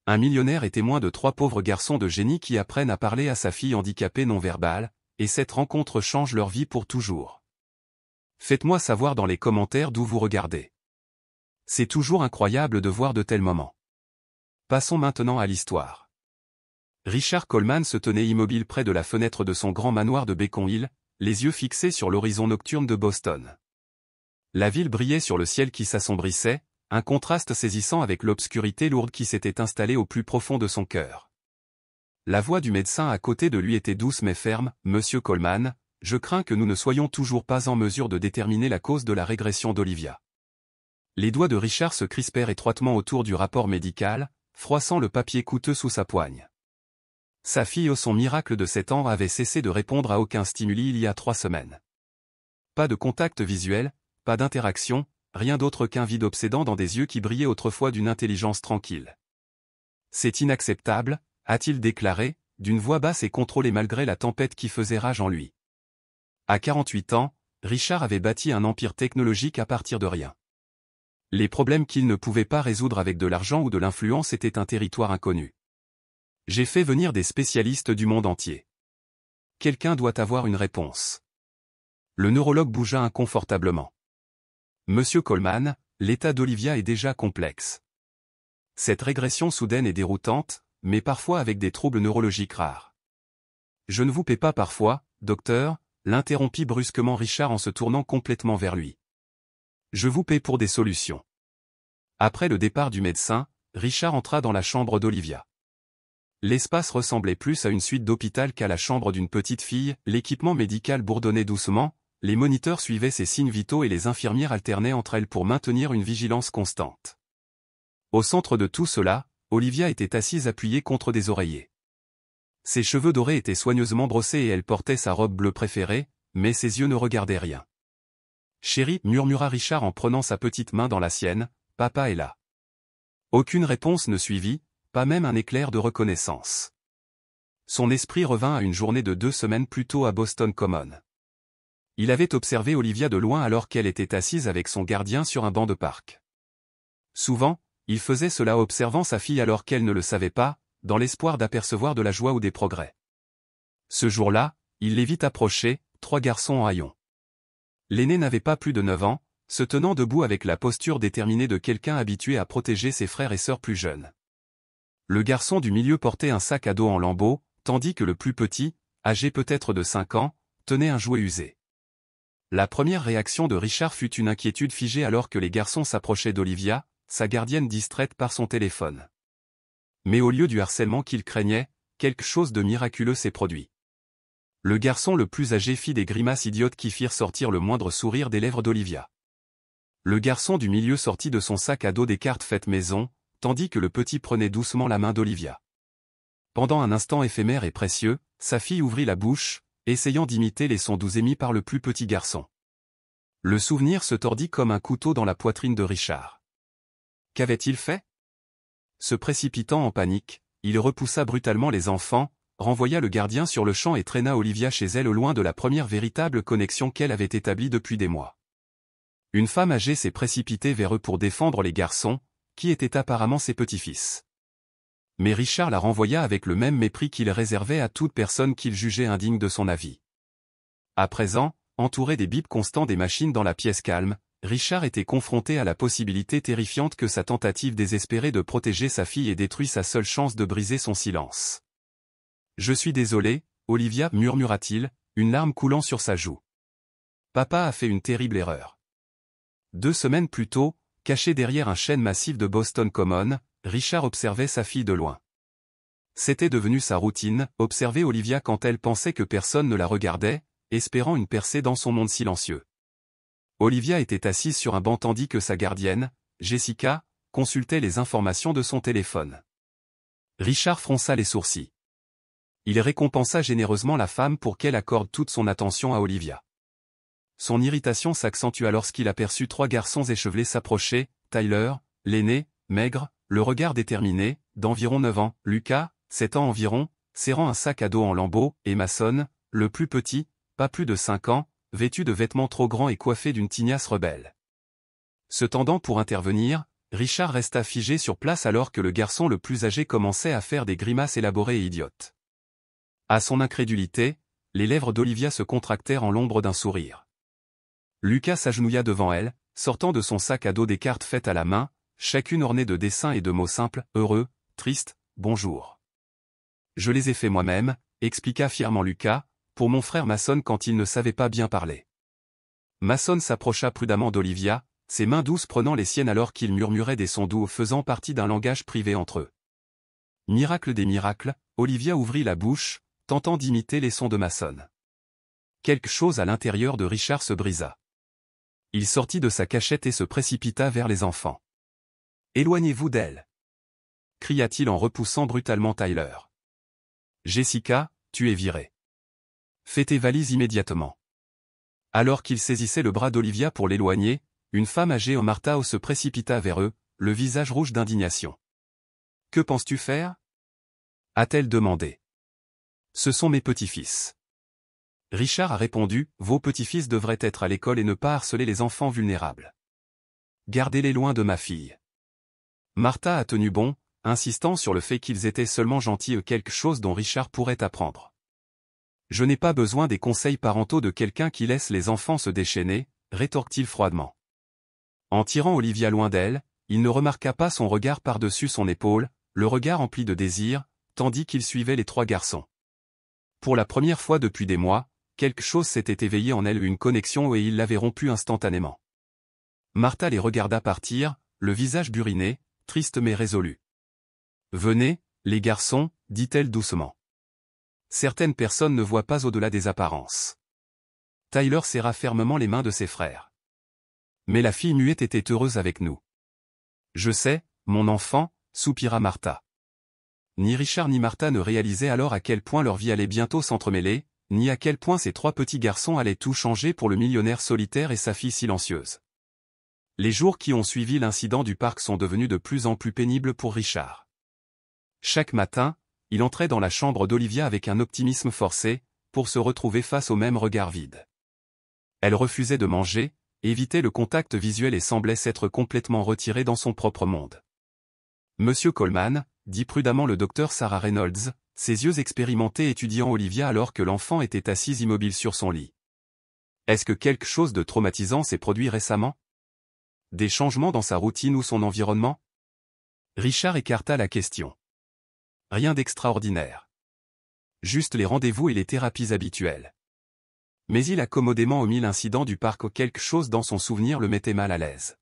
Un millionnaire est témoin de 3 pauvres garçons de génie qui apprennent à parler à sa fille handicapée non-verbale, et cette rencontre change leur vie pour toujours. Faites-moi savoir dans les commentaires d'où vous regardez. C'est toujours incroyable de voir de tels moments. Passons maintenant à l'histoire. Richard Coleman se tenait immobile près de la fenêtre de son grand manoir de Beacon Hill, les yeux fixés sur l'horizon nocturne de Boston. La ville brillait sur le ciel qui s'assombrissait, un contraste saisissant avec l'obscurité lourde qui s'était installée au plus profond de son cœur. La voix du médecin à côté de lui était douce mais ferme. « Monsieur Coleman, je crains que nous ne soyons toujours pas en mesure de déterminer la cause de la régression d'Olivia. » Les doigts de Richard se crispèrent étroitement autour du rapport médical, froissant le papier coûteux sous sa poigne. Sa fille au son miracle de 7 ans avait cessé de répondre à aucun stimuli il y a 3 semaines. Pas de contact visuel, pas d'interaction, rien d'autre qu'un vide obsédant dans des yeux qui brillaient autrefois d'une intelligence tranquille. « C'est inacceptable », a-t-il déclaré, d'une voix basse et contrôlée malgré la tempête qui faisait rage en lui. À 48 ans, Richard avait bâti un empire technologique à partir de rien. Les problèmes qu'il ne pouvait pas résoudre avec de l'argent ou de l'influence étaient un territoire inconnu. « J'ai fait venir des spécialistes du monde entier. Quelqu'un doit avoir une réponse. » Le neurologue bougea inconfortablement. « Monsieur Coleman, l'état d'Olivia est déjà complexe. Cette régression soudaine est déroutante, mais parfois avec des troubles neurologiques rares. »« Je ne vous paie pas parfois, docteur », l'interrompit brusquement Richard en se tournant complètement vers lui. « Je vous paie pour des solutions. » Après le départ du médecin, Richard entra dans la chambre d'Olivia. L'espace ressemblait plus à une suite d'hôpital qu'à la chambre d'une petite fille, l'équipement médical bourdonnait doucement, les moniteurs suivaient ses signes vitaux et les infirmières alternaient entre elles pour maintenir une vigilance constante. Au centre de tout cela, Olivia était assise appuyée contre des oreillers. Ses cheveux dorés étaient soigneusement brossés et elle portait sa robe bleue préférée, mais ses yeux ne regardaient rien. « Chérie » murmura Richard en prenant sa petite main dans la sienne, « papa est là. » Aucune réponse ne suivit, pas même un éclair de reconnaissance. Son esprit revint à une journée de 2 semaines plus tôt à Boston Common. Il avait observé Olivia de loin alors qu'elle était assise avec son gardien sur un banc de parc. Souvent, il faisait cela observant sa fille alors qu'elle ne le savait pas, dans l'espoir d'apercevoir de la joie ou des progrès. Ce jour-là, il les vit approcher, 3 garçons en haillons. L'aîné n'avait pas plus de 9 ans, se tenant debout avec la posture déterminée de quelqu'un habitué à protéger ses frères et sœurs plus jeunes. Le garçon du milieu portait un sac à dos en lambeaux, tandis que le plus petit, âgé peut-être de 5 ans, tenait un jouet usé. La première réaction de Richard fut une inquiétude figée alors que les garçons s'approchaient d'Olivia, sa gardienne distraite par son téléphone. Mais au lieu du harcèlement qu'il craignait, quelque chose de miraculeux s'est produit. Le garçon le plus âgé fit des grimaces idiotes qui firent sortir le moindre sourire des lèvres d'Olivia. Le garçon du milieu sortit de son sac à dos des cartes faites maison, tandis que le petit prenait doucement la main d'Olivia. Pendant un instant éphémère et précieux, sa fille ouvrit la bouche, essayant d'imiter les sons doux émis par le plus petit garçon. Le souvenir se tordit comme un couteau dans la poitrine de Richard. Qu'avait-il fait? Se précipitant en panique, il repoussa brutalement les enfants, renvoya le gardien sur le champ et traîna Olivia chez elle au loin de la première véritable connexion qu'elle avait établie depuis des mois. Une femme âgée s'est précipitée vers eux pour défendre les garçons, qui étaient apparemment ses petits-fils. Mais Richard la renvoya avec le même mépris qu'il réservait à toute personne qu'il jugeait indigne de son avis. À présent, entouré des bips constants des machines dans la pièce calme, Richard était confronté à la possibilité terrifiante que sa tentative désespérée de protéger sa fille ait détruit sa seule chance de briser son silence. « Je suis désolé, Olivia, » murmura-t-il, une larme coulant sur sa joue. « Papa a fait une terrible erreur. » 2 semaines plus tôt, caché derrière un chêne massif de Boston Common, Richard observait sa fille de loin. C'était devenu sa routine, observer Olivia quand elle pensait que personne ne la regardait, espérant une percée dans son monde silencieux. Olivia était assise sur un banc tandis que sa gardienne, Jessica, consultait les informations de son téléphone. Richard fronça les sourcils. Il récompensa généreusement la femme pour qu'elle accorde toute son attention à Olivia. Son irritation s'accentua lorsqu'il aperçut 3 garçons échevelés s'approcher, Tyler, l'aîné, maigre, le regard déterminé, d'environ 9 ans, Lucas, 7 ans environ, serrant un sac à dos en lambeaux, et Mason, le plus petit, pas plus de 5 ans, vêtu de vêtements trop grands et coiffé d'une tignasse rebelle. Se tendant pour intervenir, Richard resta figé sur place alors que le garçon le plus âgé commençait à faire des grimaces élaborées et idiotes. À son incrédulité, les lèvres d'Olivia se contractèrent en l'ombre d'un sourire. Lucas s'agenouilla devant elle, sortant de son sac à dos des cartes faites à la main, chacune ornée de dessins et de mots simples, heureux, triste, bonjour. Je les ai faits moi-même, expliqua fièrement Lucas, pour mon frère Mason quand il ne savait pas bien parler. Mason s'approcha prudemment d'Olivia, ses mains douces prenant les siennes alors qu'ils murmuraient des sons doux faisant partie d'un langage privé entre eux. Miracle des miracles, Olivia ouvrit la bouche, tentant d'imiter les sons de Mason. Quelque chose à l'intérieur de Richard se brisa. Il sortit de sa cachette et se précipita vers les enfants. « Éloignez-vous d'elle !» cria-t-il en repoussant brutalement Tyler. « Jessica, tu es virée. Fais tes valises immédiatement. » Alors qu'il saisissait le bras d'Olivia pour l'éloigner, une femme âgée en Martha se précipita vers eux, le visage rouge d'indignation. « Que penses-tu faire » a-t-elle demandé. « Ce sont mes petits-fils. » Richard a répondu, « Vos petits-fils devraient être à l'école et ne pas harceler les enfants vulnérables. Gardez-les loin de ma fille. » Martha a tenu bon, insistant sur le fait qu'ils étaient seulement gentils et quelque chose dont Richard pourrait apprendre. « Je n'ai pas besoin des conseils parentaux de quelqu'un qui laisse les enfants se déchaîner, rétorque-t-il froidement. En tirant Olivia loin d'elle, il ne remarqua pas son regard par-dessus son épaule, le regard empli de désir, tandis qu'il suivait les trois garçons. Pour la première fois depuis des mois, quelque chose s'était éveillé en elle, une connexion, et il l'avait rompue instantanément. Martha les regarda partir, le visage buriné, triste mais résolu. « Venez, les garçons, dit-elle doucement. Certaines personnes ne voient pas au-delà des apparences. » Tyler serra fermement les mains de ses frères. « Mais la fille muette était heureuse avec nous. »« Je sais, mon enfant, » soupira Martha. Ni Richard ni Martha ne réalisaient alors à quel point leur vie allait bientôt s'entremêler, ni à quel point ces trois petits garçons allaient tout changer pour le millionnaire solitaire et sa fille silencieuse. Les jours qui ont suivi l'incident du parc sont devenus de plus en plus pénibles pour Richard. Chaque matin, il entrait dans la chambre d'Olivia avec un optimisme forcé, pour se retrouver face au même regard vide. Elle refusait de manger, évitait le contact visuel et semblait s'être complètement retirée dans son propre monde. « Monsieur Coleman », dit prudemment le docteur Sarah Reynolds, ses yeux expérimentés étudiant Olivia alors que l'enfant était assise immobile sur son lit. « Est-ce que quelque chose de traumatisant s'est produit récemment ? Des changements dans sa routine ou son environnement ?» Richard écarta la question. « Rien d'extraordinaire. Juste les rendez-vous et les thérapies habituelles. » Mais il a commodément omis l'incident du parc où quelque chose dans son souvenir le mettait mal à l'aise.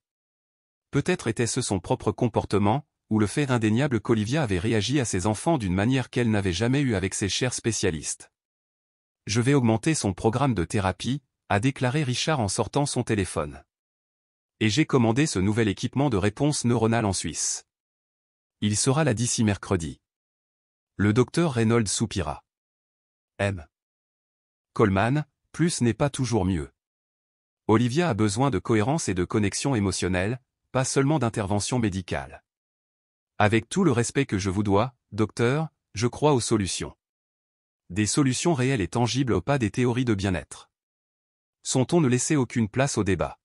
Peut-être était-ce son propre comportement, ou le fait indéniable qu'Olivia avait réagi à ses enfants d'une manière qu'elle n'avait jamais eue avec ses chers spécialistes. « Je vais augmenter son programme de thérapie », a déclaré Richard en sortant son téléphone. « Et j'ai commandé ce nouvel équipement de réponse neuronale en Suisse. Il sera là d'ici mercredi. » Le docteur Reynolds soupira. M. Coleman, plus n'est pas toujours mieux. Olivia a besoin de cohérence et de connexion émotionnelle, pas seulement d'intervention médicale. Avec tout le respect que je vous dois, docteur, je crois aux solutions. Des solutions réelles et tangibles, pas des théories de bien-être. Son ton ne laissait aucune place au débat.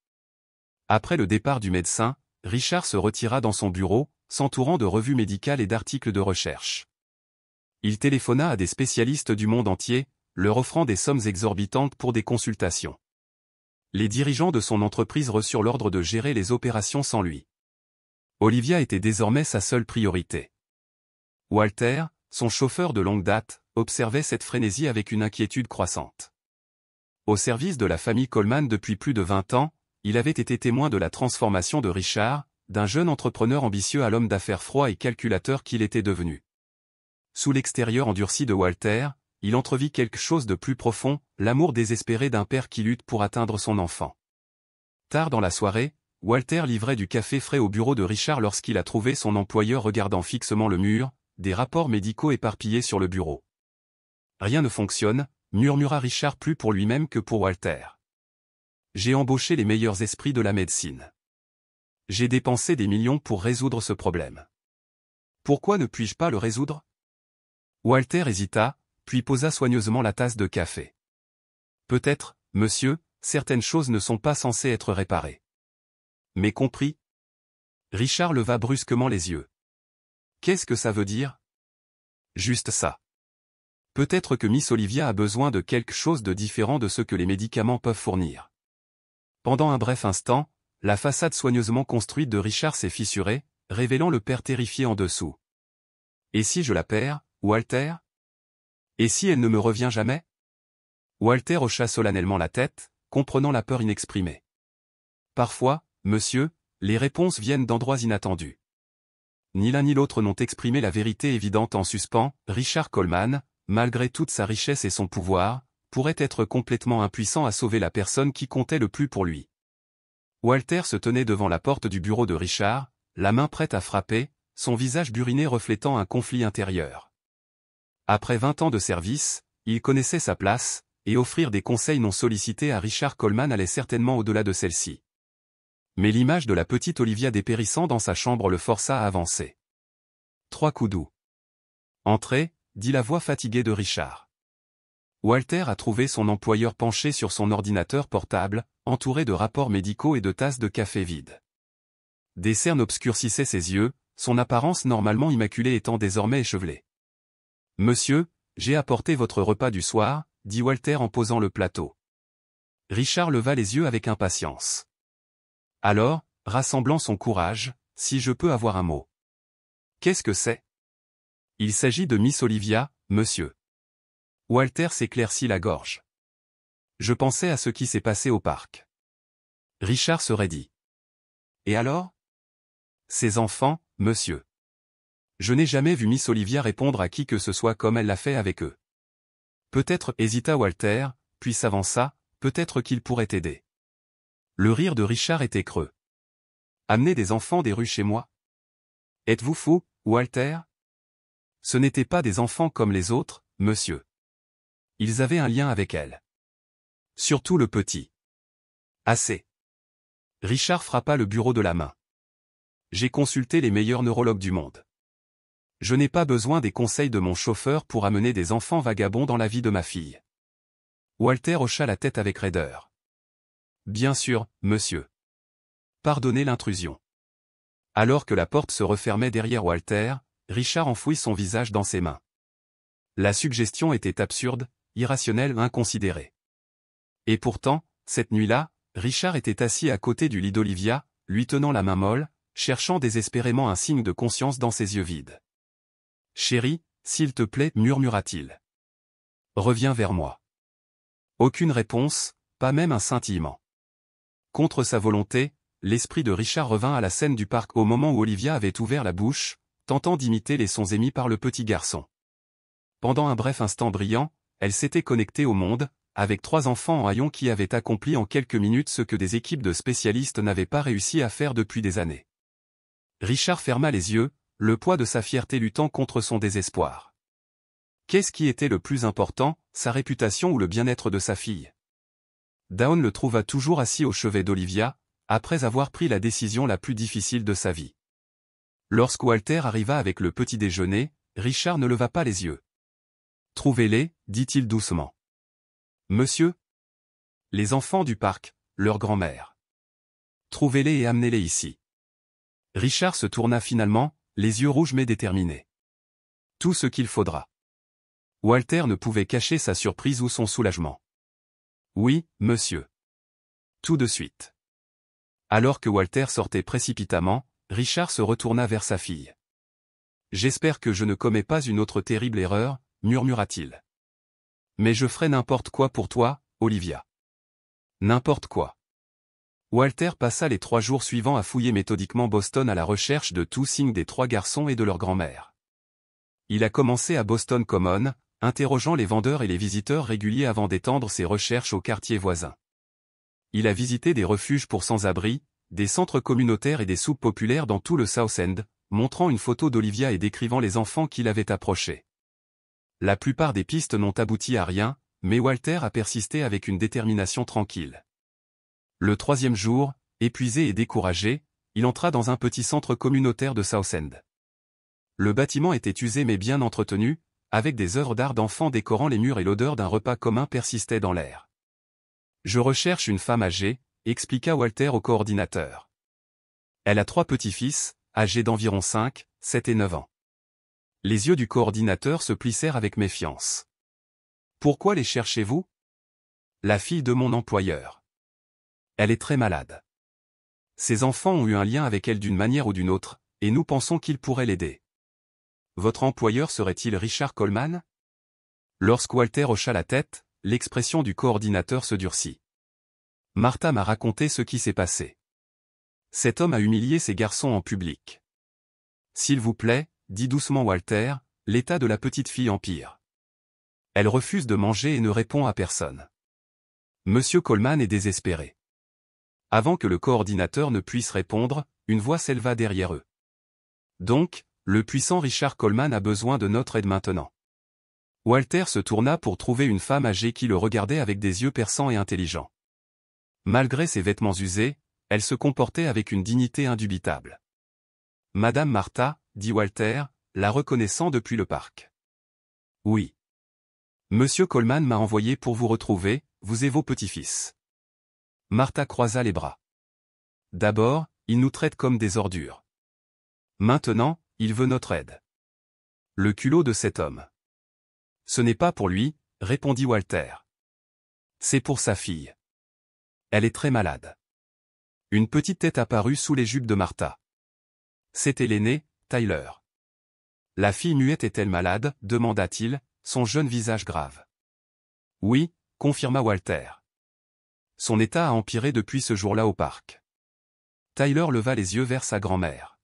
Après le départ du médecin, Richard se retira dans son bureau, s'entourant de revues médicales et d'articles de recherche. Il téléphona à des spécialistes du monde entier, leur offrant des sommes exorbitantes pour des consultations. Les dirigeants de son entreprise reçurent l'ordre de gérer les opérations sans lui. Olivia était désormais sa seule priorité. Walter, son chauffeur de longue date, observait cette frénésie avec une inquiétude croissante. Au service de la famille Coleman depuis plus de 20 ans, il avait été témoin de la transformation de Richard, d'un jeune entrepreneur ambitieux à l'homme d'affaires froid et calculateur qu'il était devenu. Sous l'extérieur endurci de Walter, il entrevit quelque chose de plus profond, l'amour désespéré d'un père qui lutte pour atteindre son enfant. Tard dans la soirée, Walter livrait du café frais au bureau de Richard lorsqu'il a trouvé son employeur regardant fixement le mur, des rapports médicaux éparpillés sur le bureau. « Rien ne fonctionne », murmura Richard plus pour lui-même que pour Walter. « J'ai embauché les meilleurs esprits de la médecine. J'ai dépensé des millions pour résoudre ce problème. Pourquoi ne puis-je pas le résoudre ?» Walter hésita, puis posa soigneusement la tasse de café. « Peut-être, monsieur, certaines choses ne sont pas censées être réparées. Mais compris ? Richard leva brusquement les yeux. Qu'est-ce que ça veut dire? Juste ça. Peut-être que Miss Olivia a besoin de quelque chose de différent de ce que les médicaments peuvent fournir. Pendant un bref instant, la façade soigneusement construite de Richard s'est fissurée, révélant le père terrifié en dessous. Et si je la perds, Walter? Et si elle ne me revient jamais? Walter hocha solennellement la tête, comprenant la peur inexprimée. Parfois, monsieur, les réponses viennent d'endroits inattendus. Ni l'un ni l'autre n'ont exprimé la vérité évidente en suspens. Richard Coleman, malgré toute sa richesse et son pouvoir, pourrait être complètement impuissant à sauver la personne qui comptait le plus pour lui. Walter se tenait devant la porte du bureau de Richard, la main prête à frapper, son visage buriné reflétant un conflit intérieur. Après 20 ans de service, il connaissait sa place, et offrir des conseils non sollicités à Richard Coleman allait certainement au-delà de celle-ci. Mais l'image de la petite Olivia dépérissant dans sa chambre le força à avancer. 3 coups doux. Entrez, dit la voix fatiguée de Richard. Walter a trouvé son employeur penché sur son ordinateur portable, entouré de rapports médicaux et de tasses de café vides. Des cernes obscurcissaient ses yeux, son apparence normalement immaculée étant désormais échevelée. « Monsieur, j'ai apporté votre repas du soir », dit Walter en posant le plateau. Richard leva les yeux avec impatience. Alors, rassemblant son courage, « Si je peux avoir un mot. »« Qu'est-ce que c'est ?»« Il s'agit de Miss Olivia, monsieur. » Walter s'éclaircit la gorge. « Je pensais à ce qui s'est passé au parc. » Richard se raidit. « Et alors ?»« Ces enfants, monsieur. » Je n'ai jamais vu Miss Olivia répondre à qui que ce soit comme elle l'a fait avec eux. Peut-être, hésita Walter, puis s'avança, peut-être qu'il pourrait aider. Le rire de Richard était creux. Amener des enfants des rues chez moi? Êtes-vous fou, Walter? Ce n'étaient pas des enfants comme les autres, monsieur. Ils avaient un lien avec elle. Surtout le petit. Assez. Richard frappa le bureau de la main. J'ai consulté les meilleurs neurologues du monde. Je n'ai pas besoin des conseils de mon chauffeur pour amener des enfants vagabonds dans la vie de ma fille. Walter hocha la tête avec raideur. Bien sûr, monsieur. Pardonnez l'intrusion. Alors que la porte se refermait derrière Walter, Richard enfouit son visage dans ses mains. La suggestion était absurde, irrationnelle, inconsidérée. Et pourtant, cette nuit-là, Richard était assis à côté du lit d'Olivia, lui tenant la main molle, cherchant désespérément un signe de conscience dans ses yeux vides. « Chérie, s'il te plaît, murmura-t-il. Reviens vers moi. » Aucune réponse, pas même un scintillement. Contre sa volonté, l'esprit de Richard revint à la scène du parc au moment où Olivia avait ouvert la bouche, tentant d'imiter les sons émis par le petit garçon. Pendant un bref instant brillant, elle s'était connectée au monde, avec 3 enfants en haillons qui avaient accompli en quelques minutes ce que des équipes de spécialistes n'avaient pas réussi à faire depuis des années. Richard ferma les yeux, le poids de sa fierté luttant contre son désespoir. Qu'est-ce qui était le plus important, sa réputation ou le bien-être de sa fille? Dawn le trouva toujours assis au chevet d'Olivia, après avoir pris la décision la plus difficile de sa vie. Lorsque Walter arriva avec le petit déjeuner, Richard ne leva pas les yeux. « Trouvez-les, dit-il doucement. »« Monsieur ?»« Les enfants du parc, leur grand-mère. Trouvez-les et amenez-les ici. » Richard se tourna finalement, les yeux rouges mais déterminés. « Tout ce qu'il faudra. » Walter ne pouvait cacher sa surprise ou son soulagement. « Oui, monsieur. Tout de suite. » Alors que Walter sortait précipitamment, Richard se retourna vers sa fille. « J'espère que je ne commets pas une autre terrible erreur, » murmura-t-il. « Mais je ferai n'importe quoi pour toi, Olivia. N'importe quoi. » Walter passa les 3 jours suivants à fouiller méthodiquement Boston à la recherche de tout signe des 3 garçons et de leur grand-mère. Il a commencé à Boston Common, interrogeant les vendeurs et les visiteurs réguliers avant d'étendre ses recherches aux quartiers voisins. Il a visité des refuges pour sans-abri, des centres communautaires et des soupes populaires dans tout le South End, montrant une photo d'Olivia et décrivant les enfants qu'il avait approchés. La plupart des pistes n'ont abouti à rien, mais Walter a persisté avec une détermination tranquille. Le 3e jour, épuisé et découragé, il entra dans un petit centre communautaire de South End. Le bâtiment était usé mais bien entretenu, avec des œuvres d'art d'enfants décorant les murs et l'odeur d'un repas commun persistait dans l'air. « Je recherche une femme âgée », expliqua Walter au coordinateur. « Elle a 3 petits-fils, âgés d'environ 5, 7 et 9 ans. Les yeux du coordinateur se plissèrent avec méfiance. Pourquoi les cherchez-vous? La fille de mon employeur. Elle est très malade. Ses enfants ont eu un lien avec elle d'une manière ou d'une autre, et nous pensons qu'ils pourraient l'aider. Votre employeur serait-il Richard Coleman? Lorsque Walter hocha la tête, l'expression du coordinateur se durcit. Martha m'a raconté ce qui s'est passé. Cet homme a humilié ses garçons en public. S'il vous plaît, dit doucement Walter, l'état de la petite fille empire. Elle refuse de manger et ne répond à personne. Monsieur Coleman est désespéré. Avant que le coordinateur ne puisse répondre, une voix s'éleva derrière eux. Donc, le puissant Richard Coleman a besoin de notre aide maintenant. Walter se tourna pour trouver une femme âgée qui le regardait avec des yeux perçants et intelligents. Malgré ses vêtements usés, elle se comportait avec une dignité indubitable. Madame Martha, dit Walter, la reconnaissant depuis le parc. Oui. Monsieur Coleman m'a envoyé pour vous retrouver, vous et vos petits-fils. Martha croisa les bras. D'abord, il nous traite comme des ordures. Maintenant, il veut notre aide. Le culot de cet homme. Ce n'est pas pour lui, répondit Walter. C'est pour sa fille. Elle est très malade. Une petite tête apparut sous les jupes de Martha. C'était l'aîné, Tyler. La fille muette est-elle malade, demanda-t-il, son jeune visage grave. Oui, confirma Walter. Son état a empiré depuis ce jour-là au parc. Tyler leva les yeux vers sa grand-mère.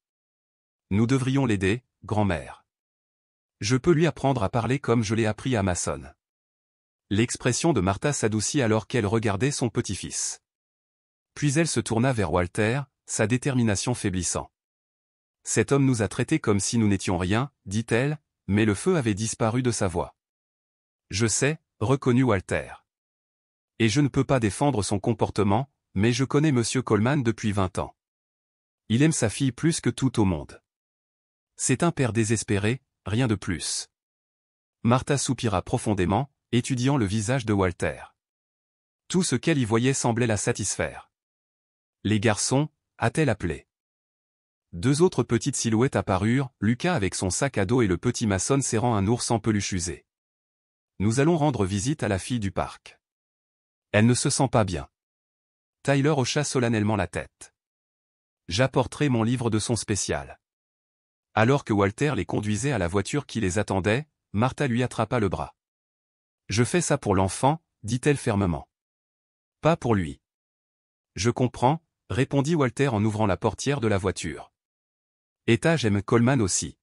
Nous devrions l'aider, grand-mère. Je peux lui apprendre à parler comme je l'ai appris à Mason. L'expression de Martha s'adoucit alors qu'elle regardait son petit-fils. Puis elle se tourna vers Walter, sa détermination faiblissant. Cet homme nous a traités comme si nous n'étions rien, dit-elle, mais le feu avait disparu de sa voix. Je sais, reconnut Walter. Et je ne peux pas défendre son comportement, mais je connais Monsieur Coleman depuis 20 ans. Il aime sa fille plus que tout au monde. C'est un père désespéré, rien de plus. Martha soupira profondément, étudiant le visage de Walter. Tout ce qu'elle y voyait semblait la satisfaire. Les garçons, a-t-elle appelé. 2 autres petites silhouettes apparurent, Lucas avec son sac à dos et le petit Mason serrant un ours en peluche usé. Nous allons rendre visite à la fille du parc. Elle ne se sent pas bien. Tyler hocha solennellement la tête. J'apporterai mon livre de son spécial. Alors que Walter les conduisait à la voiture qui les attendait, Martha lui attrapa le bras. Je fais ça pour l'enfant, dit-elle fermement. Pas pour lui. Je comprends, répondit Walter en ouvrant la portière de la voiture. Etage aime Coleman aussi.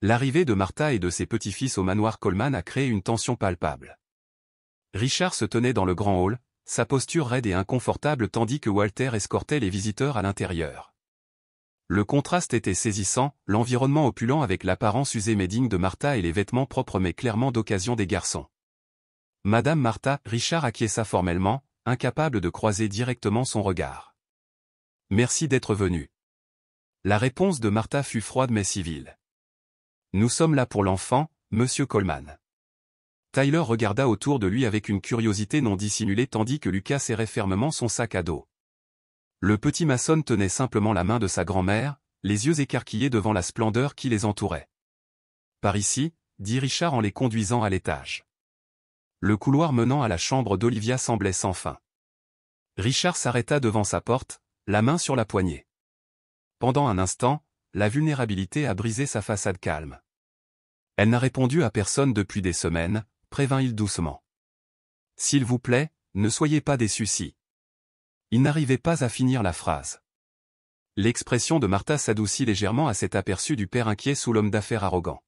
L'arrivée de Martha et de ses petits-fils au manoir Coleman a créé une tension palpable. Richard se tenait dans le grand hall, sa posture raide et inconfortable tandis que Walter escortait les visiteurs à l'intérieur. Le contraste était saisissant, l'environnement opulent avec l'apparence usée mais digne de Martha et les vêtements propres mais clairement d'occasion des garçons. Madame Martha, Richard acquiesça formellement, incapable de croiser directement son regard. Merci d'être venu. La réponse de Martha fut froide mais civile. Nous sommes là pour l'enfant, Monsieur Coleman. Tyler regarda autour de lui avec une curiosité non dissimulée tandis que Lucas serrait fermement son sac à dos. Le petit Mason tenait simplement la main de sa grand-mère, les yeux écarquillés devant la splendeur qui les entourait. Par ici, dit Richard en les conduisant à l'étage. Le couloir menant à la chambre d'Olivia semblait sans fin. Richard s'arrêta devant sa porte, la main sur la poignée. Pendant un instant, la vulnérabilité a brisé sa façade calme. Elle n'a répondu à personne depuis des semaines, prévint-il doucement. S'il vous plaît, ne soyez pas déçus si. Il n'arrivait pas à finir la phrase. L'expression de Martha s'adoucit légèrement à cet aperçu du père inquiet sous l'homme d'affaires arrogant.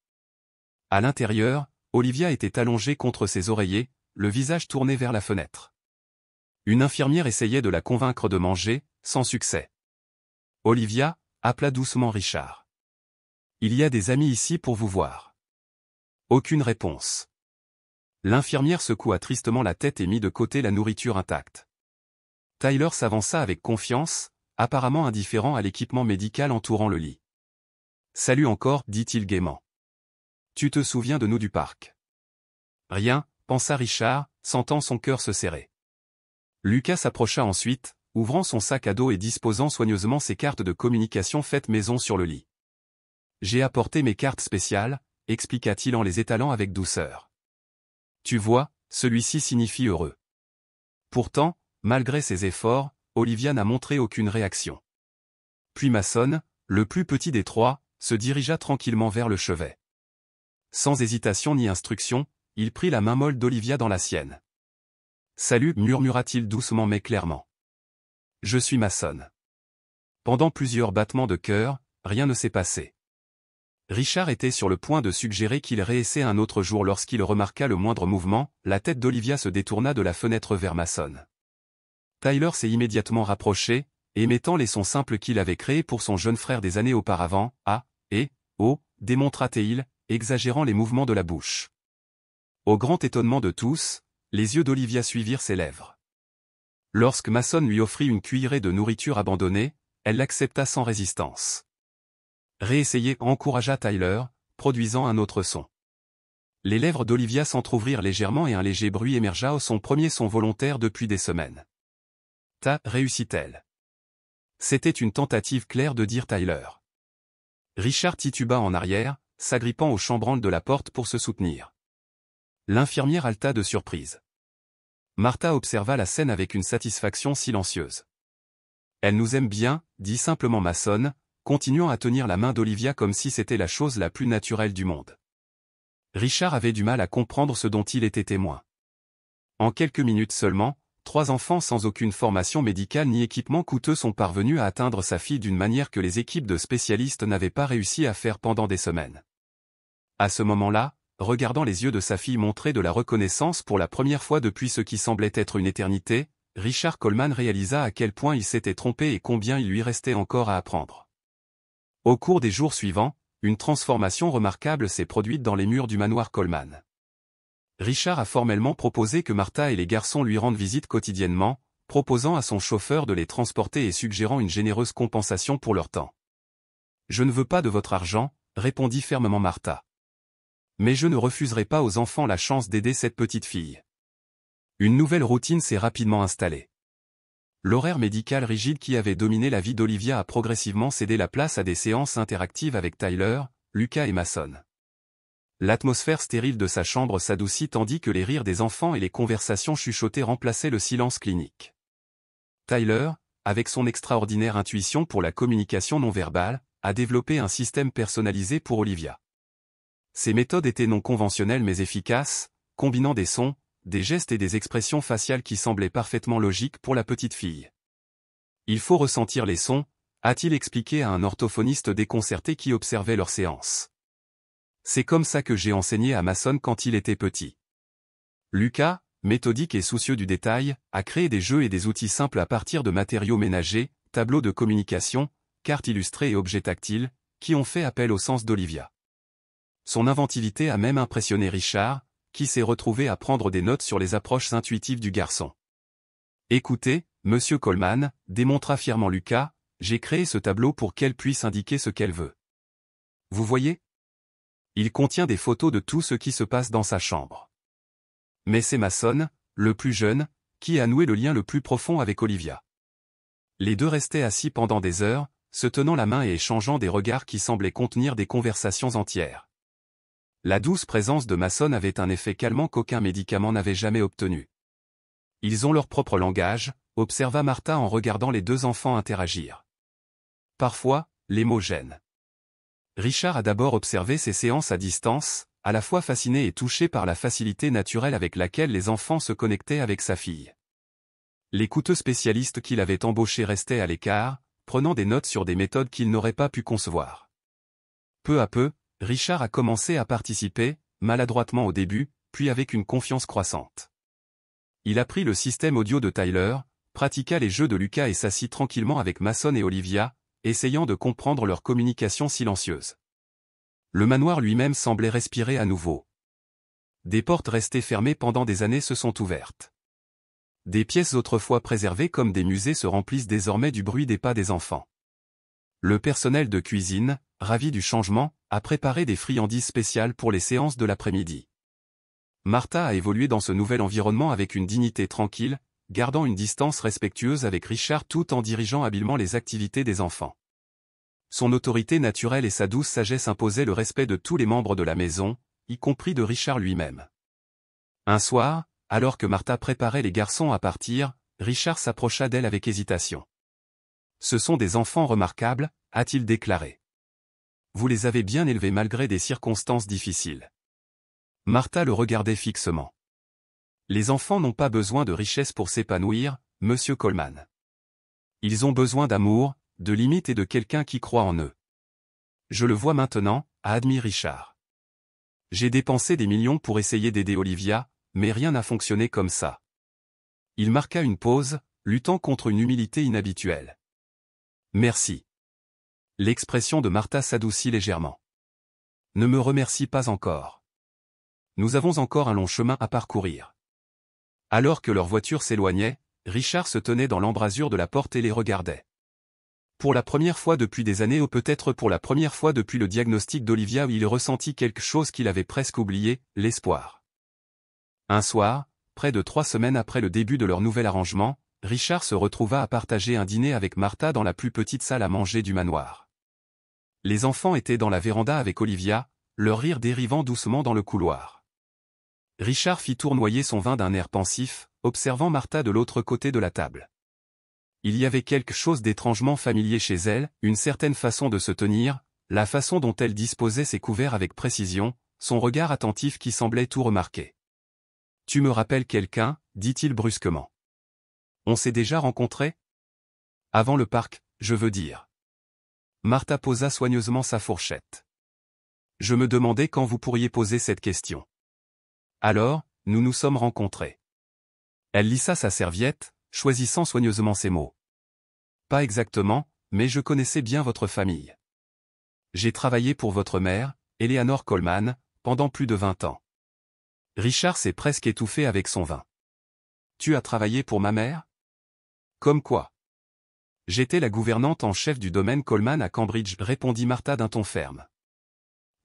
À l'intérieur, Olivia était allongée contre ses oreillers, le visage tourné vers la fenêtre. Une infirmière essayait de la convaincre de manger, sans succès. Olivia, appela doucement Richard. Il y a des amis ici pour vous voir. Aucune réponse. L'infirmière secoua tristement la tête et mit de côté la nourriture intacte. Tyler s'avança avec confiance, apparemment indifférent à l'équipement médical entourant le lit. Salut encore, dit-il gaiement. Tu te souviens de nous du parc? Rien, pensa Richard, sentant son cœur se serrer. Lucas s'approcha ensuite, ouvrant son sac à dos et disposant soigneusement ses cartes de communication faites maison sur le lit. « J'ai apporté mes cartes spéciales, expliqua-t-il en les étalant avec douceur. Tu vois, celui-ci signifie heureux. Pourtant, malgré ses efforts, Olivia n'a montré aucune réaction. Puis Mason, le plus petit des trois, se dirigea tranquillement vers le chevet. Sans hésitation ni instruction, il prit la main molle d'Olivia dans la sienne. « Salut » murmura-t-il doucement mais clairement. « Je suis Mason. » Pendant plusieurs battements de cœur, rien ne s'est passé. Richard était sur le point de suggérer qu'il réessaie un autre jour lorsqu'il remarqua le moindre mouvement, la tête d'Olivia se détourna de la fenêtre vers Mason. Tyler s'est immédiatement rapproché, émettant les sons simples qu'il avait créés pour son jeune frère des années auparavant, A, et, O, démontra-t-il, exagérant les mouvements de la bouche. Au grand étonnement de tous, les yeux d'Olivia suivirent ses lèvres. Lorsque Mason lui offrit une cuillerée de nourriture abandonnée, elle l'accepta sans résistance. Réessayez, encouragea Tyler, produisant un autre son. Les lèvres d'Olivia s'entr'ouvrirent légèrement et un léger bruit émergea, son premier son volontaire depuis des semaines. Réussit-elle? C'était une tentative claire de dire Tyler. Richard tituba en arrière, s'agrippant au chambranle de la porte pour se soutenir. L'infirmière haleta de surprise. Martha observa la scène avec une satisfaction silencieuse. Elle nous aime bien, dit simplement Mason, continuant à tenir la main d'Olivia comme si c'était la chose la plus naturelle du monde. Richard avait du mal à comprendre ce dont il était témoin. En quelques minutes seulement, 3 enfants sans aucune formation médicale ni équipement coûteux sont parvenus à atteindre sa fille d'une manière que les équipes de spécialistes n'avaient pas réussi à faire pendant des semaines. À ce moment-là, regardant les yeux de sa fille montrer de la reconnaissance pour la première fois depuis ce qui semblait être une éternité, Richard Coleman réalisa à quel point il s'était trompé et combien il lui restait encore à apprendre. Au cours des jours suivants, une transformation remarquable s'est produite dans les murs du manoir Coleman. Richard a formellement proposé que Martha et les garçons lui rendent visite quotidiennement, proposant à son chauffeur de les transporter et suggérant une généreuse compensation pour leur temps. « Je ne veux pas de votre argent », répondit fermement Martha. « Mais je ne refuserai pas aux enfants la chance d'aider cette petite fille. » Une nouvelle routine s'est rapidement installée. L'horaire médical rigide qui avait dominé la vie d'Olivia a progressivement cédé la place à des séances interactives avec Tyler, Lucas et Mason. L'atmosphère stérile de sa chambre s'adoucit tandis que les rires des enfants et les conversations chuchotées remplaçaient le silence clinique. Tyler, avec son extraordinaire intuition pour la communication non verbale, a développé un système personnalisé pour Olivia. Ses méthodes étaient non conventionnelles mais efficaces, combinant des sons, des gestes et des expressions faciales qui semblaient parfaitement logiques pour la petite fille. « Il faut ressentir les sons », a-t-il expliqué à un orthophoniste déconcerté qui observait leur séance. « C'est comme ça que j'ai enseigné à Mason quand il était petit. » Lucas, méthodique et soucieux du détail, a créé des jeux et des outils simples à partir de matériaux ménagers, tableaux de communication, cartes illustrées et objets tactiles, qui ont fait appel au sens d'Olivia. Son inventivité a même impressionné Richard, qui s'est retrouvé à prendre des notes sur les approches intuitives du garçon. « Écoutez, Monsieur Coleman, démontra fièrement Lucas, j'ai créé ce tableau pour qu'elle puisse indiquer ce qu'elle veut. Vous voyez? Il contient des photos de tout ce qui se passe dans sa chambre. Mais c'est Mason, le plus jeune, qui a noué le lien le plus profond avec Olivia. » Les deux restaient assis pendant des heures, se tenant la main et échangeant des regards qui semblaient contenir des conversations entières. La douce présence de Mason avait un effet calmant qu'aucun médicament n'avait jamais obtenu. « Ils ont leur propre langage », observa Martha en regardant les 2 enfants interagir. Parfois, les mots gênent. Richard a d'abord observé ces séances à distance, à la fois fasciné et touché par la facilité naturelle avec laquelle les enfants se connectaient avec sa fille. Les coûteux spécialistes qu'il avait embauchés restaient à l'écart, prenant des notes sur des méthodes qu'il n'aurait pas pu concevoir. Peu à peu, Richard a commencé à participer, maladroitement au début, puis avec une confiance croissante. Il apprit le système audio de Tyler, pratiqua les jeux de Lucas et s'assit tranquillement avec Mason et Olivia, essayant de comprendre leur communication silencieuse. Le manoir lui-même semblait respirer à nouveau. Des portes restées fermées pendant des années se sont ouvertes. Des pièces autrefois préservées comme des musées se remplissent désormais du bruit des pas des enfants. Le personnel de cuisine, ravi du changement, a préparé des friandises spéciales pour les séances de l'après-midi. Martha a évolué dans ce nouvel environnement avec une dignité tranquille, gardant une distance respectueuse avec Richard tout en dirigeant habilement les activités des enfants. Son autorité naturelle et sa douce sagesse imposaient le respect de tous les membres de la maison, y compris de Richard lui-même. Un soir, alors que Martha préparait les garçons à partir, Richard s'approcha d'elle avec hésitation. « Ce sont des enfants remarquables, a-t-il déclaré. Vous les avez bien élevés malgré des circonstances difficiles. » Martha le regardait fixement. « Les enfants n'ont pas besoin de richesse pour s'épanouir, monsieur Coleman. Ils ont besoin d'amour, de limites et de quelqu'un qui croit en eux. Je le vois maintenant, a admis Richard. J'ai dépensé des millions pour essayer d'aider Olivia, mais rien n'a fonctionné comme ça. » Il marqua une pause, luttant contre une humilité inhabituelle. « Merci. » L'expression de Martha s'adoucit légèrement. « Ne me remercie pas encore. Nous avons encore un long chemin à parcourir. » Alors que leur voiture s'éloignait, Richard se tenait dans l'embrasure de la porte et les regardait. Pour la première fois depuis des années ou peut-être pour la première fois depuis le diagnostic d'Olivia où il ressentit quelque chose qu'il avait presque oublié, l'espoir. Un soir, près de 3 semaines après le début de leur nouvel arrangement, Richard se retrouva à partager un dîner avec Martha dans la plus petite salle à manger du manoir. Les enfants étaient dans la véranda avec Olivia, leur rire dérivant doucement dans le couloir. Richard fit tournoyer son vin d'un air pensif, observant Martha de l'autre côté de la table. Il y avait quelque chose d'étrangement familier chez elle, une certaine façon de se tenir, la façon dont elle disposait ses couverts avec précision, son regard attentif qui semblait tout remarquer. « Tu me rappelles quelqu'un » dit-il brusquement. « On s'est déjà rencontrés ? Avant le parc, je veux dire. » Martha posa soigneusement sa fourchette. « Je me demandais quand vous pourriez poser cette question. Alors, nous nous sommes rencontrés. » Elle lissa sa serviette, choisissant soigneusement ses mots. « Pas exactement, mais je connaissais bien votre famille. J'ai travaillé pour votre mère, Eleanor Coleman, pendant plus de 20 ans. » Richard s'est presque étouffé avec son vin. « Tu as travaillé pour ma mère ? Comme quoi ? » « J'étais la gouvernante en chef du domaine Coleman à Cambridge, répondit Martha d'un ton ferme.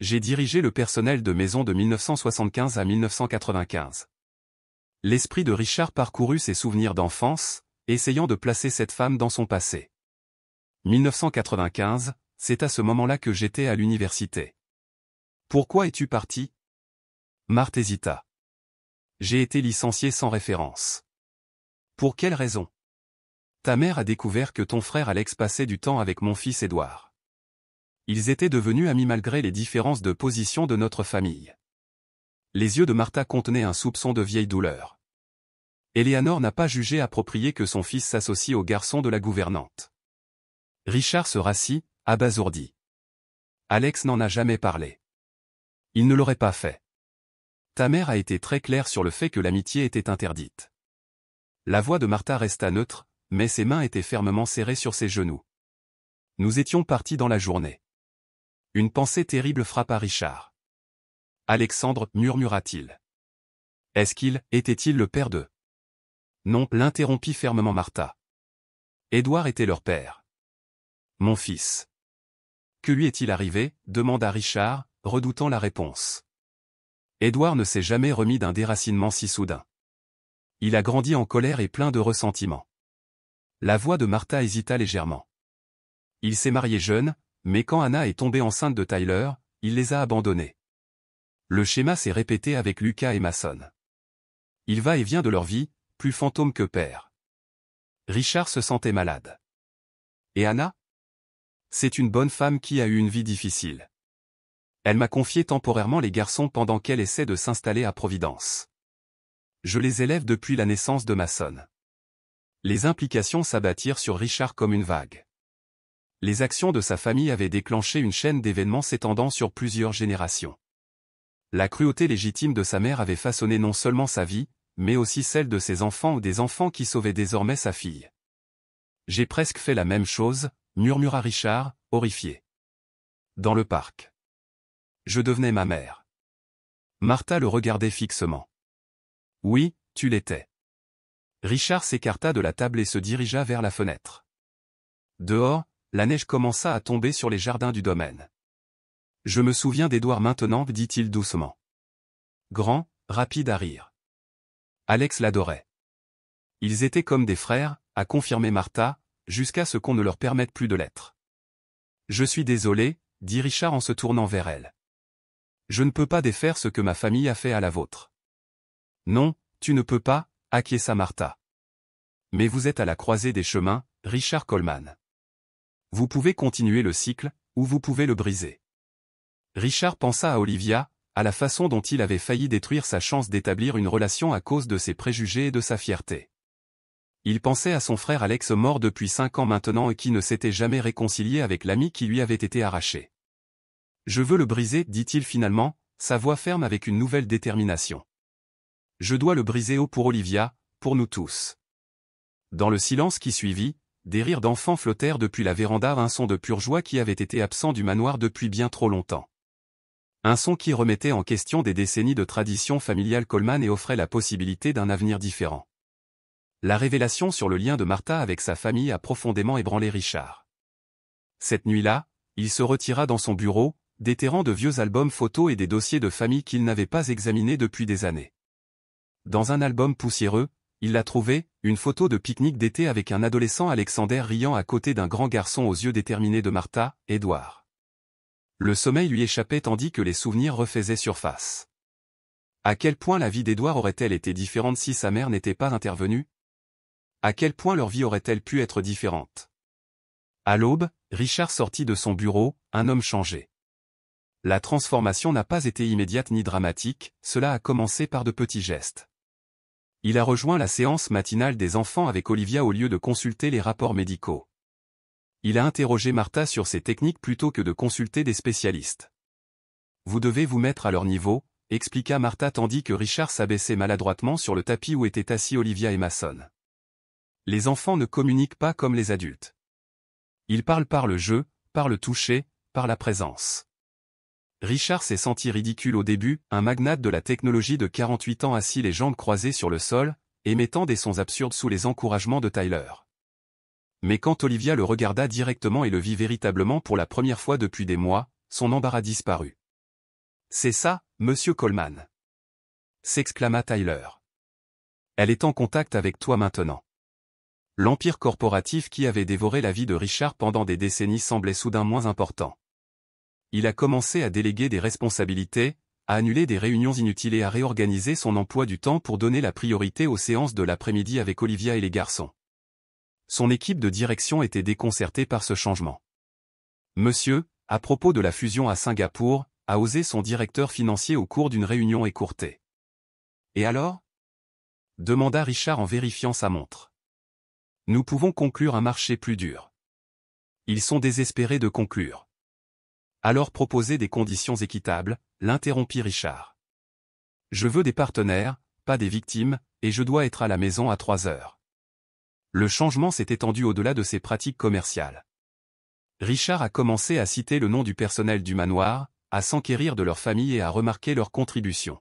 J'ai dirigé le personnel de maison de 1975 à 1995. L'esprit de Richard parcourut ses souvenirs d'enfance, essayant de placer cette femme dans son passé. 1995, c'est à ce moment-là que j'étais à l'université. Pourquoi es-tu parti ? Marthe hésita. J'ai été licencié sans référence. Pour quelle raison ? Ta mère a découvert que ton frère Alex passait du temps avec mon fils Édouard. Ils étaient devenus amis malgré les différences de position de notre famille. Les yeux de Martha contenaient un soupçon de vieille douleur. Eleanor n'a pas jugé approprié que son fils s'associe au garçon de la gouvernante. Richard se rassit, abasourdi. Alex n'en a jamais parlé. Il ne l'aurait pas fait. Ta mère a été très claire sur le fait que l'amitié était interdite. La voix de Martha resta neutre, mais ses mains étaient fermement serrées sur ses genoux. Nous étions partis dans la journée. Une pensée terrible frappa Richard. Alexandre, murmura-t-il. Était-il le père de... Non, l'interrompit fermement Martha. Édouard était leur père. Mon fils. Que lui est-il arrivé ? Demanda Richard, redoutant la réponse. Édouard ne s'est jamais remis d'un déracinement si soudain. Il a grandi en colère et plein de ressentiment. La voix de Martha hésita légèrement. Il s'est marié jeune, mais quand Anna est tombée enceinte de Tyler, il les a abandonnés. Le schéma s'est répété avec Lucas et Mason. Il va et vient de leur vie, plus fantôme que père. Richard se sentait malade. Et Anna ? C'est une bonne femme qui a eu une vie difficile. Elle m'a confié temporairement les garçons pendant qu'elle essaie de s'installer à Providence. Je les élève depuis la naissance de Mason. Les implications s'abattirent sur Richard comme une vague. Les actions de sa famille avaient déclenché une chaîne d'événements s'étendant sur plusieurs générations. La cruauté légitime de sa mère avait façonné non seulement sa vie, mais aussi celle de ses enfants ou des enfants qui sauvaient désormais sa fille. J'ai presque fait la même chose, murmura Richard, horrifié. Dans le parc. Je devenais ma mère. Martha le regardait fixement. Oui, tu l'étais. Richard s'écarta de la table et se dirigea vers la fenêtre. Dehors, la neige commença à tomber sur les jardins du domaine. Je me souviens d'Édouard maintenant, dit-il doucement. Grand, rapide à rire. Alex l'adorait. Ils étaient comme des frères, a confirmé Martha, jusqu'à ce qu'on ne leur permette plus de l'être. Je suis désolé, dit Richard en se tournant vers elle. Je ne peux pas défaire ce que ma famille a fait à la vôtre. Non, tu ne peux pas, acquiesça Martha. Mais vous êtes à la croisée des chemins, Richard Coleman. Vous pouvez continuer le cycle, ou vous pouvez le briser. Richard pensa à Olivia, à la façon dont il avait failli détruire sa chance d'établir une relation à cause de ses préjugés et de sa fierté. Il pensait à son frère Alex mort depuis 5 ans maintenant et qui ne s'était jamais réconcilié avec l'ami qui lui avait été arraché. Je veux le briser, dit-il finalement, sa voix ferme avec une nouvelle détermination. Je dois le briser pour Olivia, pour nous tous. Dans le silence qui suivit, des rires d'enfants flottèrent depuis la véranda, un son de pure joie qui avait été absent du manoir depuis bien trop longtemps. Un son qui remettait en question des décennies de tradition familiale Coleman et offrait la possibilité d'un avenir différent. La révélation sur le lien de Martha avec sa famille a profondément ébranlé Richard. Cette nuit-là, il se retira dans son bureau, déterrant de vieux albums photos et des dossiers de famille qu'il n'avait pas examinés depuis des années. Dans un album poussiéreux, il l'a trouvé, une photo de pique-nique d'été avec un adolescent Alexander riant à côté d'un grand garçon aux yeux déterminés de Martha, Edward. Le sommeil lui échappait tandis que les souvenirs refaisaient surface. À quel point la vie d'Edward aurait-elle été différente si sa mère n'était pas intervenue? À quel point leur vie aurait-elle pu être différente? À l'aube, Richard sortit de son bureau, un homme changé. La transformation n'a pas été immédiate ni dramatique, cela a commencé par de petits gestes. Il a rejoint la séance matinale des enfants avec Olivia au lieu de consulter les rapports médicaux. Il a interrogé Martha sur ses techniques plutôt que de consulter des spécialistes. Vous devez vous mettre à leur niveau, expliqua Martha tandis que Richard s'abaissait maladroitement sur le tapis où étaient assis Olivia et Mason. Les enfants ne communiquent pas comme les adultes. Ils parlent par le jeu, par le toucher, par la présence. Richard s'est senti ridicule au début, un magnate de la technologie de 48 ans assis les jambes croisées sur le sol, émettant des sons absurdes sous les encouragements de Tyler. Mais quand Olivia le regarda directement et le vit véritablement pour la première fois depuis des mois, son embarras disparut. « C'est ça, Monsieur Coleman !» s'exclama Tyler. « Elle est en contact avec toi maintenant. » L'empire corporatif qui avait dévoré la vie de Richard pendant des décennies semblait soudain moins important. Il a commencé à déléguer des responsabilités, à annuler des réunions inutiles et à réorganiser son emploi du temps pour donner la priorité aux séances de l'après-midi avec Olivia et les garçons. Son équipe de direction était déconcertée par ce changement. Monsieur, à propos de la fusion à Singapour, a osé son directeur financier au cours d'une réunion écourtée. Et alors? Demanda Richard en vérifiant sa montre. Nous pouvons conclure un marché plus dur. Ils sont désespérés de conclure. Alors proposer des conditions équitables, l'interrompit Richard. Je veux des partenaires, pas des victimes, et je dois être à la maison à 3 heures. Le changement s'est étendu au-delà de ses pratiques commerciales. Richard a commencé à citer le nom du personnel du manoir, à s'enquérir de leur famille et à remarquer leurs contributions.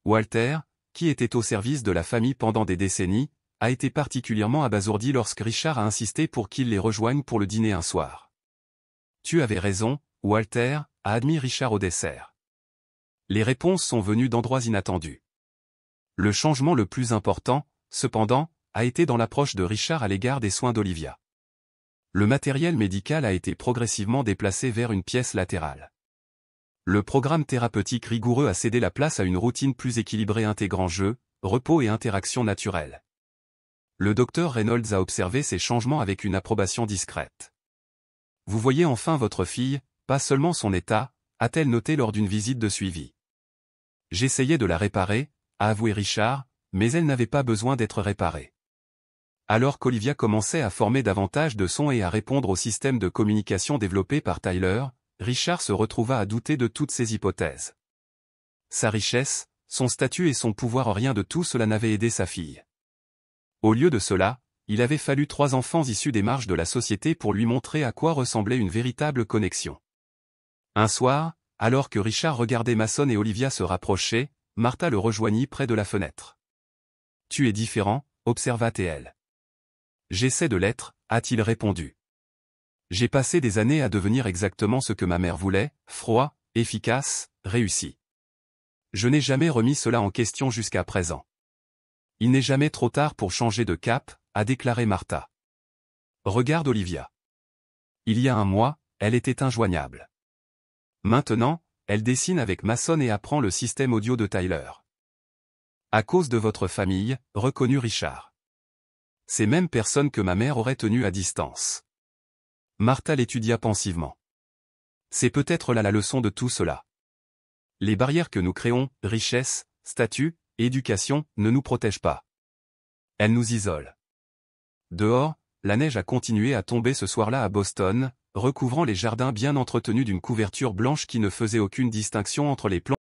Walter, qui était au service de la famille pendant des décennies, a été particulièrement abasourdi lorsque Richard a insisté pour qu'il les rejoigne pour le dîner un soir. Tu avais raison, Walter, a admis Richard au dessert. Les réponses sont venues d'endroits inattendus. Le changement le plus important, cependant, a été dans l'approche de Richard à l'égard des soins d'Olivia. Le matériel médical a été progressivement déplacé vers une pièce latérale. Le programme thérapeutique rigoureux a cédé la place à une routine plus équilibrée intégrant jeu, repos et interaction naturelle. Le docteur Reynolds a observé ces changements avec une approbation discrète. Vous voyez enfin votre fille, pas seulement son état, a-t-elle noté lors d'une visite de suivi. J'essayais de la réparer, a avoué Richard, mais elle n'avait pas besoin d'être réparée. Alors qu'Olivia commençait à former davantage de sons et à répondre au système de communication développé par Tyler, Richard se retrouva à douter de toutes ces hypothèses. Sa richesse, son statut et son pouvoir, rien de tout cela n'avait aidé sa fille. Au lieu de cela, il avait fallu 3 enfants issus des marges de la société pour lui montrer à quoi ressemblait une véritable connexion. Un soir, alors que Richard regardait Mason et Olivia se rapprocher, Martha le rejoignit près de la fenêtre. « Tu es différent, observa-t-elle. »« J'essaie de l'être, a-t-il répondu. J'ai passé des années à devenir exactement ce que ma mère voulait, froid, efficace, réussi. Je n'ai jamais remis cela en question jusqu'à présent. Il n'est jamais trop tard pour changer de cap, a déclaré Martha. Regarde Olivia. Il y a un mois, elle était injoignable. Maintenant, elle dessine avec Mason et apprend le système audio de Tyler. À cause de votre famille, reconnut Richard. Ces mêmes personnes que ma mère aurait tenues à distance. Martha l'étudia pensivement. C'est peut-être là la leçon de tout cela. Les barrières que nous créons, richesse, statut, éducation, ne nous protègent pas. Elles nous isolent. Dehors, la neige a continué à tomber ce soir-là à Boston, recouvrant les jardins bien entretenus d'une couverture blanche qui ne faisait aucune distinction entre les plantes